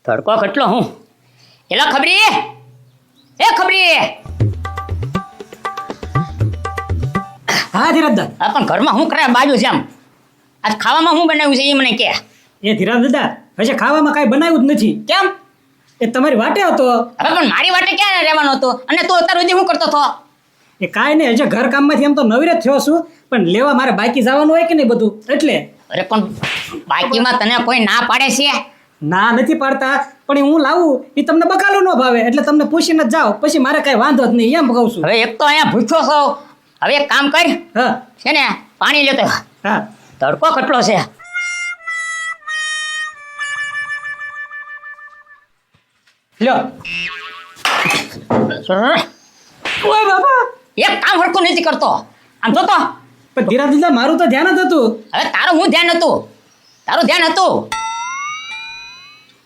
તડકો કેટલો હું એલા ખબરી એ ખબરી હા ધીરજ દાદા. આ પણ ઘરમાં હું કરે બાજુ છે આમ આજ ખાવામાં હું બનાવ્યું છે એ મને કે એ ધીરજ દાદા હશે ખાવામાં કાંઈ બનાવ્યું જ નથી. કેમ એ તમારી વાટે હતો. હવે પણ મારી વાટે ક્યાં રહેવાનો હતો અને તું અત્યાર સુધી શું કરતો હતો? એ કાંઈ નહીં, હજે ઘર કામમાંથી એમ તો નવરે જ થયો છું, પણ લેવા મારે બાકી જવાનું હોય કે નહીં બધું એટલે. અરે પણ બાકીમાં તને કોઈ ના પાડે છે? ના નથી પાડતા, પણ એ હું લાવું એ તમને બકાલું ન ભાવે એટલે તમને પૂછીને જ જાઓ, પછી મારે કાંઈ વાંધો જ નહીં એમ કહું છું. હવે એક તો અહીંયા ભૂખ્યો છો, હવે એક કામ કર હા છે ને પાણી લેતો આવ. હા તડકો કેટલો છે. લ્યો. ઓય બાપા, એક કામ હરખું નથી કરતો. આમ જોતો પણ ધીરજ દાદા મારું તો ધ્યાન જ હતું. હવે તારું હું ધ્યાન હતું, તારું ધ્યાન હતું.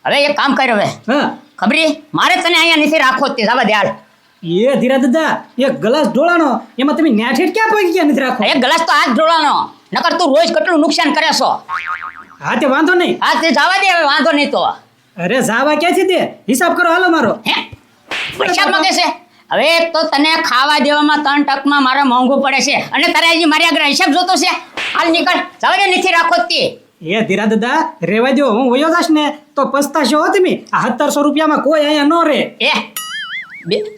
હવે એક કામ કર હવે હા ખબરી મારે તને અહીંયા નથી રાખવો જ તે જવા દે હાલ. એ ધીરજ દાદા એક ગ્લાસ ઢોળાનો એમાં તમે ન્યાઠેઠ ક્યાં પગી ગયા નથી રાખો. એક ગ્લાસ તો આજ ઢોળાનો, નકર તું રોજ કેટલું નુકસાન કરે છો. હા તે વાંધો નહીં. હા તે જવા દે હવે, વાંધો નહીં તો. અરે જાવા ક્યાંથી દે, હિસાબ કરો હાલો મારો. હે પૈસા માંગે છે? હવે એક તો તને ખાવા દેવામાં 3 ટકમાં મારે મોંઘું પડે છે અને તારે હજી મારી આગળ હિસાબ જોતો છે. હાલ નીકળ, જવા દે, નથી રાખો જ તે. એ ધીરા દાદા રેવા દો, હું વયો જાશ ને તો પસ્તાશો હો તમે. આ 1700 રૂપિયામાં કોઈ અહીંયા ન રહે.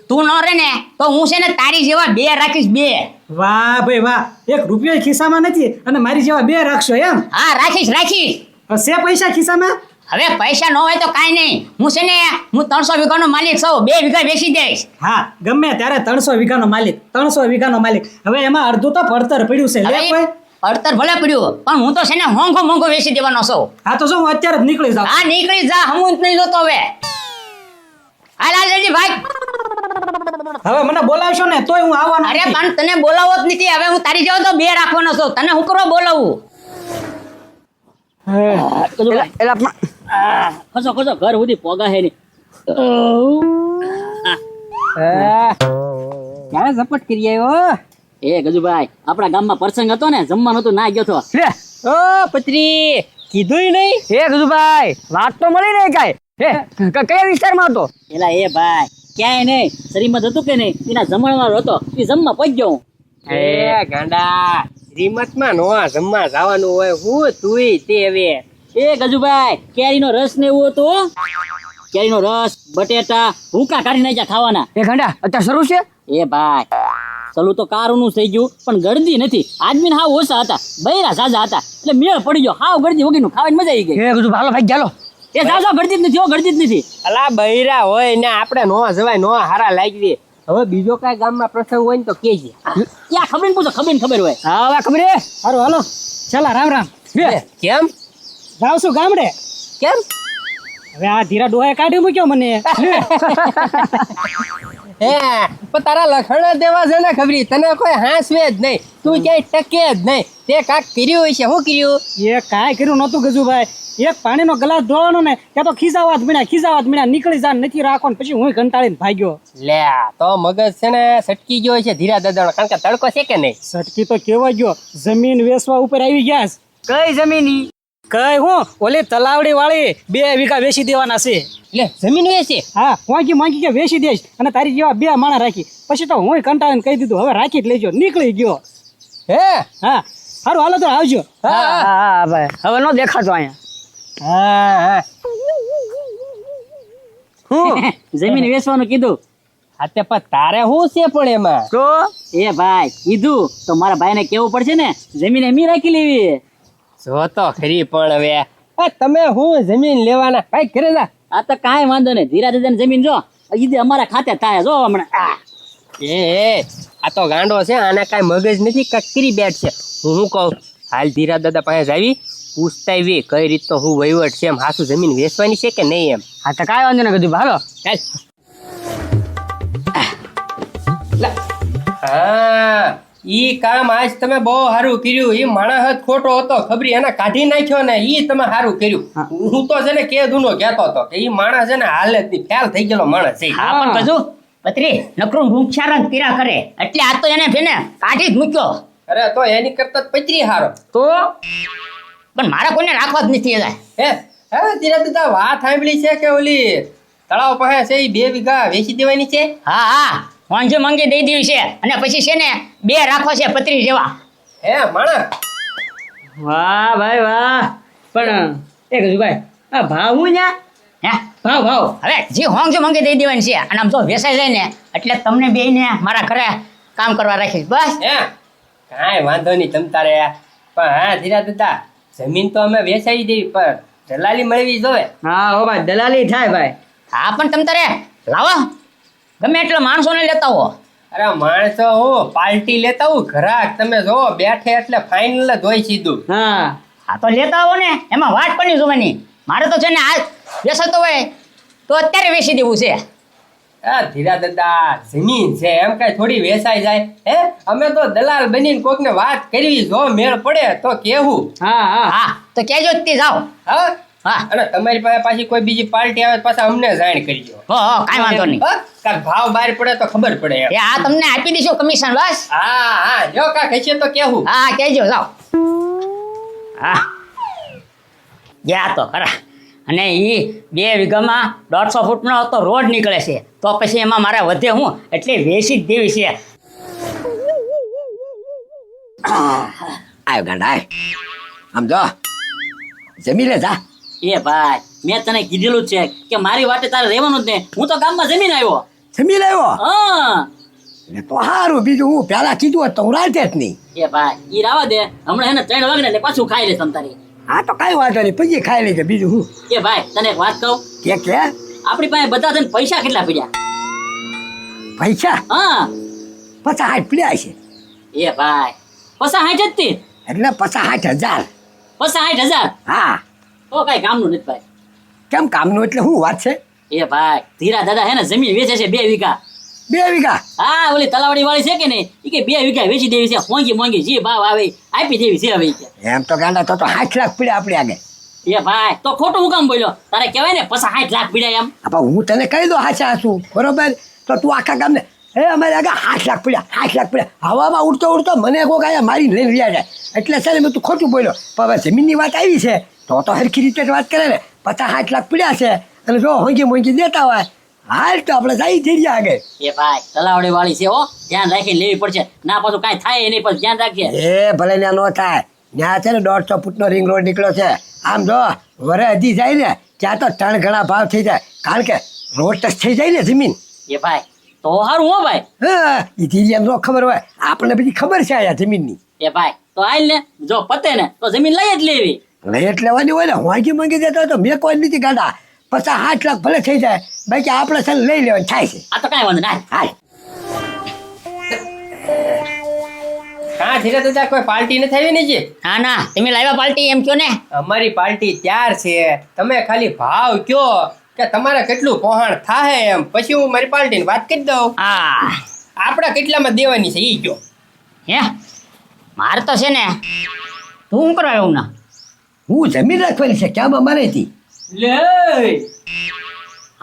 તું ન રે ને તો હું છે ને તારી જેવા 2 રાખીશ, 2. વાહ ભાઈ વાહ, એક રૂપિયો ખિસ્સામાં નથી અને મારી જેવા 2 રાખશો એમ? હા રાખીશ રાખીશ. છે પૈસા ખિસ્સામાં? હવે પૈસા ન હોય તો કાંઈ નહીં, હું છે ને હું 300 વીઘાનો માલિક છું, 2 વીઘા વેચી દઈશ. હા ગમે ત્યારે 300 વીઘાનો માલિક, 300 વીઘાનો માલિક. હવે એમાં અડધું તો પડતર પડ્યું છે. લે કોઈ પડતર ભલે પડ્યું પણ હું તો છે ને મોંઘો વેચી દેવાનો છું. હા તો શું હું અત્યારે જ નીકળી જાઉં. હા નીકળી જા, હું જ નહીં જોતો હવે. હાલ હાલ જલ્દી ભાઈ. હવે મને બોલાવશો ને તોય હું આવવાનો અરે નથી. પણ તને બોલાવો જ નથી, હવે હું તારી જેવો તો 2 રાખવાનો છું, તને હું કરવા બોલાવું? ખસો ખસો ઘર સુધી પોગા હે ની. ક્યારે ઝપટ કરી આવ્યો? એ ગજુભાઈ આપણા ગામમાં પ્રસંગ હતો ને, જમવાનું હતું, ના ગયો તો. લે ઓ પત્રી કીધું નહીં. હે ગજુભાઈ વાત તો મળી નહીં કાંઈ. હે કયા વિસ્તારમાં હતો? એલા એ ભાઈ ક્યાંય નહીં, શરીરમાં હતું કે નહીં એના જમણવાર હતો, એ જમવા પહોંચ્યો હું. એ ગાંડા શ્રીમતમાં નો જમવા જવાનું હોય, હું તુંય તે હવે. એ ગજુભાઈ કેરીનો રસ ને એવું હતું હો. કેરીનો રસ, બટેટા, ભૂકા કાઢી નાખ્યા ખાવાના. એ ગાંડા અત્યારે શરૂ છે? એ ભાઈ ચલું તો કારુનું થઈ ગયું પણ ગળદી નથી. આદમી હાવ ઓછા હતા, બૈરા ઝાઝા હતા એટલે મેળ પડી ગયો. હાવ ગળદી વગરનું ખાવાની મજા આવી ગઈ. એ ગજુ હાલો ભાઈ ચાલો. એ ઝાઝો ગળદી જ નથી, હો ગળદી જ નથી. અલા બૈરા હોય ને આપણે નો જવાય, નો હારા લાગી. હવે બીજો કાંઈ ગામમાં પ્રસંગ હોય ને તો કેજે. ત્યાં ખબર પૂછો, ખબર હોય. હા વા ખબર. સારું હાલો ચાલા રામ રામ. કેમ જાઉં છું ગામડે. કેમ? હવે આ ધીરા ડોહાએ કાઢી મૂક્યો મને. હે પણ તારા લખણ દેવા છે ને ખબરી, તને કોઈ હાંસવે જ નહીં, તું ક્યાંય ટકે જ નહીં. તે કાંક કર્યું હશે. શું કર્યું? એ કાંઈ કર્યું નહોતું ગજુભાઈ. એક પાણીનો ગ્લાસ ઢોળવાનો ને ત્યાં તો ખીજાવાત મીણા નીકળી જા નથી રાખો ને પછી હું કંટાળીને ભાગ્યો. લે તો મગજ છે ને સટકી ગયો છે ધીરા દાદાનો, કારણ કે તડકો છે કે નહીં? સટકી તો કેવા ગયો, જમીન વેચવા ઉપર આવી ગયા છે. કઈ જમીન? કઈ હું ઓલી તલાવડી વાળી 2 વીઘા વેચી દેવાના છે. લે જમીન વેચે? હા માંગી કે વેચી દઈશ અને તારી જેવા 2 માણસ રાખી. પછી તો હું કંટાળીને કહી દીધું હવે રાખી જ લેજો, નીકળી ગયો. હે હા સારું હાલો તો આવજો. હા ભાઈ હવે નો દેખાતો અહીંયા. હા હું જમીન વેચવાનું કીધું. હા તે પણ તારે શું છે પણ એમાં? તો એ ભાઈ કીધું તો મારા ભાઈને કેવું પડશે ને, જમીન એમી રાખી લેવી. જો તો ખરી પણ હવે તમે હું જમીન લેવાના કઈ કરે જા. આ તો કાંઈ વાંધો નહીં, ધીરા ધીરા જમીન જો ઈદે અમારા ખાતે થાય જો હમણાં. એ આ તો ગાંડો છે, આને કાંઈ મગજ નથી, કકરી બેઠ છે. હું કહું હાલ ધીરા દાદા પાસે આવી પૂછતા આવી કઈ રીત તો હું વહીવટ છે, એમ હાસુ જમીન વેચવાની છે કે નહીં એમ. હા તો કાંઈ વાંધો નહીં કીધું હાલો. હા ઈ કામ આજ તમે બહુ સારું કર્યું. ઈ માણસ ખોટો હતો ખબરી, એને કાઢી નાખ્યો ને ઈ તમે સારું કર્યું. હું તો છે ને કે દુનો કહેતો હતો કે ઈ માણસ છે ને હાલે જ નહીં, ફેલ થઈ ગયેલો માણસ છે. હા પણ કજુ પત્રી નકરું રૂપચારણ કર્યા કરે એટલે આ તો એને ફેને કાઢી જ મૂક્યો. અરે તો એની કરતા પતરી હારો. તો પણ મારા કોઈને રાખવા જ નથી. હે હા ધીરા દાદા વાત સાંભળી છે કે ઓલી તળાવ પાસે છે ઈ 2 વીઘા વેચી દેવાની છે. હા હા મોંઘી મોંઘી દઈ દેવી છે અને પછી છે ને 2 રાખો છે પતરી જેવા. હે માણસ વાહ ભાઈ વાહ. પણ એ ગજુભાઈ આ ભાવ હું ન્યા હે ભાવ ભાવ હવે જે મોંઘી મોંઘી દઈ દેવાની છે અને આમ જો વેસાઈ જાય ને એટલે તમને બેયને મારા ઘરે કામ કરવા રાખીશ બસ. હે કાંઈ વાંધો નહીં તમ તારે. પણ હા ધીરા દાદા જમીન તો અમે વેચાઈ દેવી પણ દલાલી મળવી જોવે. હા હો ભાઈ દલાલી થાય ભાઈ. હા પણ તમ તારે લાવો ગમે એટલા માણસોને લેતા હો. અરે માણસો હું પાર્ટી લેતા હું ઘરાક તમે જો બેઠે એટલે ફાઇનલ જ હોય સીધું. હા હા તો લેતા આવો ને એમાં વાટ પણ જોવાની. મારે તો છે ને આ વેચાતો હોય તો અત્યારે વેચી દેવું છે. આ ધીરા દાદા જમીન છે એમ કઈ થોડી વેચાઈ જાય હે. અમે તો દલાલ બનીને કોકને વાત કરવી જો મેળ પડે તો કેવું. હા હા હા તો કહેજો જ તે જાઓ. હા હા અને તમારી પાસે પાછી કોઈ બીજી પાર્ટી આવે તો પાછા અમને જાણ કરજો. હો હો કાંઈ વાંધો નહીં. હા? કાંઈક ભાવ બહાર પડે તો ખબર પડે એમ. એ આ તમને આપી દઈશું કમિશન બસ. હા હા જો કાંઈક હશે તો કેવું. હા કહેજો જાઓ. હા ગયા તો ખરા. અને એ 2 વીઘામાં 150 ફૂટનો તો રોડ નીકળે છે તો પછી એમાં મારે વધે હું એટલે વેચી જ દેવી છે. આયો ગાંડા આય આમ જો જમી લે જા. એ ભાઈ મેં તને કીધેલું જ છે કે મારી વાટે તારે રહેવાનું જ ને. હું તો ગામમાં જમીન આવ્યો. જમી લેવો હા એટલે તો સારું. બીજું હું પેલા કીધું હોત તો હું રાતે જ નહીં. એ ભાઈ ઈ રાવા દે હમણાં એને 3 વાગે ને એટલે પાછું ખાઈ લે તમ તારી. હા તો કઈ વાંધો નહીં પછી ખાઈ લેજે. બીજું હું એ ભાઈ તને એક વાત કહું. કે આપણી પાસે બધા થઈને પૈસા કેટલા પડ્યા? પૈસા હા 50 પીડ્યા છે. એ ભાઈ 50-60 જ તે. એટલે 50-60 હજાર. 50-60 હા તો કઈ કામનું નથી ભાઈ. કેમ કામનું એટલે શું વાત છે? એ ભાઈ ધીરા દાદા હે ને જમીન વેચે છે 2 વીઘા. 2 વીઘા હા ઓલી તલાવડી વાળી છે કે નહીં ઈ કે 2 વીઘા વેચી દેવી છે. મોંઘી મોંઘી જે ભાવ આવે ઈ આપી દેવી છે હવે ઈ કે. એમ તો ગાંડા તો 60 લાખ પીડ્યા આપણે આગળ. એ ભાઈ તો ખોટું હું કામ બોલ્યો? તારે કહેવાય ને 50-60 લાખ પીડ્યા એમ. આપા હું તને કહી દઉં હાચા હાચું બરોબર. તો તું આખા ગામને હે અમારે આગળ 60 લાખ પીડ્યા 60 લાખ પીડ્યા હવામાં ઉડતો ઉડતો મને કોક આયા મારી લઈને વ્યા જાય. એટલે છે ને મેં તું ખોટું બોલ્યો. પણ હવે જમીનની વાત આવી છે તો હરખી રીતે જ વાત કરે ને. 50-60 લાખ પીડ્યા છે અને જો મોંઘી મોંઘી દેતા હોય હાલ તો આપણે જઈ થઈ ગયા આગળ. એ ભાઈ તલાવડી વાળી છે હો. ધ્યાન રાખીને લેવી પડશે ના પાછું કાંઈ થાય નહીં પછી ધ્યાન રાખીએ. એ ભલે ત્યાં ન થાય. ત્યાં છે ને 150 ફૂટનો રિંગ રોડ નીકળ્યો છે. આમ જો વરે હજી જાય ને ત્યાં તો 3 ગણા ભાવ થઈ જાય. કારણ કે રોડ ટચ થઈ જાય ને જમીન. એ ભાઈ તો સારું હો ભાઈ. હા એ ધીરી એમ ન ખબર હોય આપણને બધી ખબર છે આયા જમીનની. એ ભાઈ તો હાલ ને જો પતે ને તો જમીન લઈ જ લેવી. રેટ લેવાની હોય ને મોંઘી મોંઘી દેતા હોય તો મેં કોઈ નથી ગાડા. 50-60 લાખ ભલે થઈ જાય બાકી આપણે છે ને લઈ લેવાનું થાય છે. આ તો કાંઈ વાંધો ના. હાલ હા ધીરા દાદા કોઈ પાર્ટી નથી આવી ને જે. ના ના તમે લાવ્યા પાર્ટી એમ કયો ને. અમારી પાર્ટી ત્યાર છે. તમે ખાલી ભાવ કયો કે તમારે કેટલું પહોંચ થાય એમ પછી હું મારી પાર્ટીની વાત કરી દઉં. હા આપણે કેટલામાં દેવાની છે ઈ કયો. હે મારે તો છે ને તું શું કરવા એવું ના. હું જમીન રાખવાની છે ક્યાં અમારે હતી. લે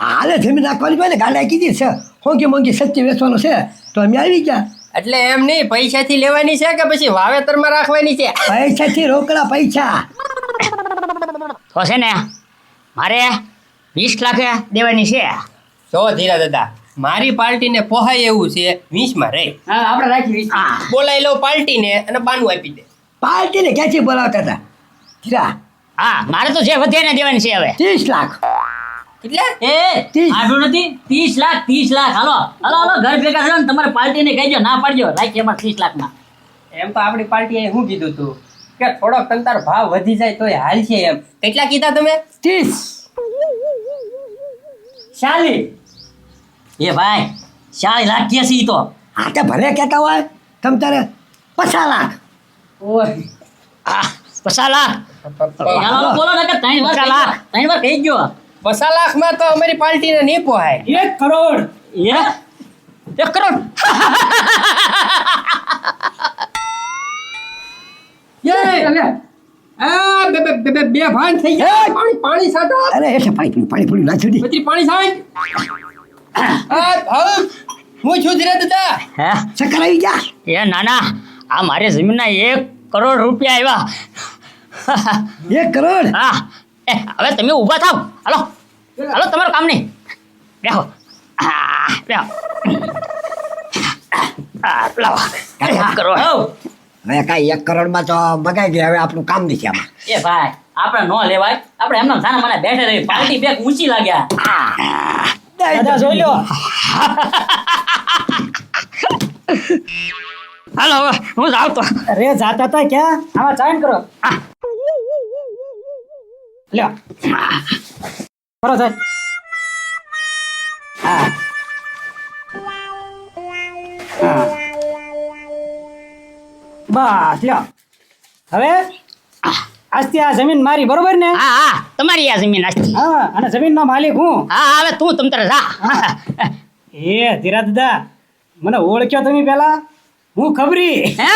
હાલે જમીન રાખવાની હોય ને ગાડા કીધી છે મોંઘી મોંઘી સચ્ચી વેચવાનું છે તો અમે આવી ગયા. એટલે એમ નહીં પૈસાથી લેવાની છે કે પછી વાવેતરમાં રાખવાની છે. પૈસાથી રોકડા પૈસા. તો છે ને મારે 20 લાખે દેવાની છે. જો ધીરા દાદા મારી પાર્ટીને પોહાય એવું છે 20માં રહી. હા આપણે રાખી. હા બોલાવી લઉં પાર્ટીને અને બાનું આપી દે. પાર્ટીને ક્યાંથી બોલાવતા હતા હીરા? હા મારે તો જે વધે ને દેવાની છે હવે. 30 લાખ. એટલે એ 30. આટલું નથી 30 લાખ હાલો હાલો હાલો ઘર ભેગા થયો ને તમારે પાર્ટીને કહેજો ના પાડજો રાખી એમાં 30 લાખમાં. એમ તો આપણી પાર્ટીએ શું કીધું તું કે થોડોક તંતાર ભાવ વધી જાય તોય હાલ છે એમ. કેટલા કીધા તમે? 30. 40. એ ભાઈ 40 લાખ કે છે ઈ તો. હા તે ભલે કહેતા હોય તમ તારે 50 લાખ. ઓય હા 50 લાખ. હાલો બોલો ને કે 3 વાર 3 વાર કહી ગયો. 50 લાખમાં તો અમારી પાર્ટીને નહીં પોહાય. 1 કરોડ. એ 1 કરોડ. બે ભાન થઈ ગયા. પાણી પાણી સાટો. અરે એટલે પાણી પૂરી ના જલ્દી. બધી પાણી સાંજ. હું છું ધીરે દાદા. હે ચક્કર આવી ગયા. એ નાના આ મારી જમીનના 1 કરોડ રૂપિયા આવ્યા. 1 કરોડ. હા હવે તમે ઊભા થાવ. હાલો હાલો, તમારું કામ નહીં. બેહો. બેહો. લાવો. કરો. હવે કાંઈ 1 કરોડમાં તો મગાઈ ગયા, હવે આપણું કામ નથી આમાં. એ ભાઈ આપણે નો લેવાય, આપણે એમને સાના મને બેઠે રહી પાર્ટી બેગ ઊંચી લાગ્યા. દાદા જોઈ લો. હાલો હવે હું જાઉં તો. અરે જાતા હતા ક્યાં? આમાં ચાઈન કરો. લ્યો કરો સાહેબ. હા હા બસ લ્યો. હવે આજથી આ જમીન મારી, બરોબર ને? હા હા, તમારી આ જમીન આખી. હા, અને જમીનનો માલિક હું. હા હવે તું તમ તારે જા. એ ધીરા દાદા, મને ઓળખ્યો તમે પેલા? હું ખબરી. હે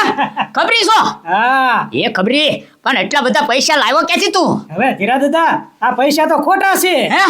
ખબરી છો? હા એ ખબરી, પણ એટલા બધા પૈસા લાવ્યો ક્યાંથી તું? હવે ધીરા દાદા, આ પૈસા તો ખોટા છે. હે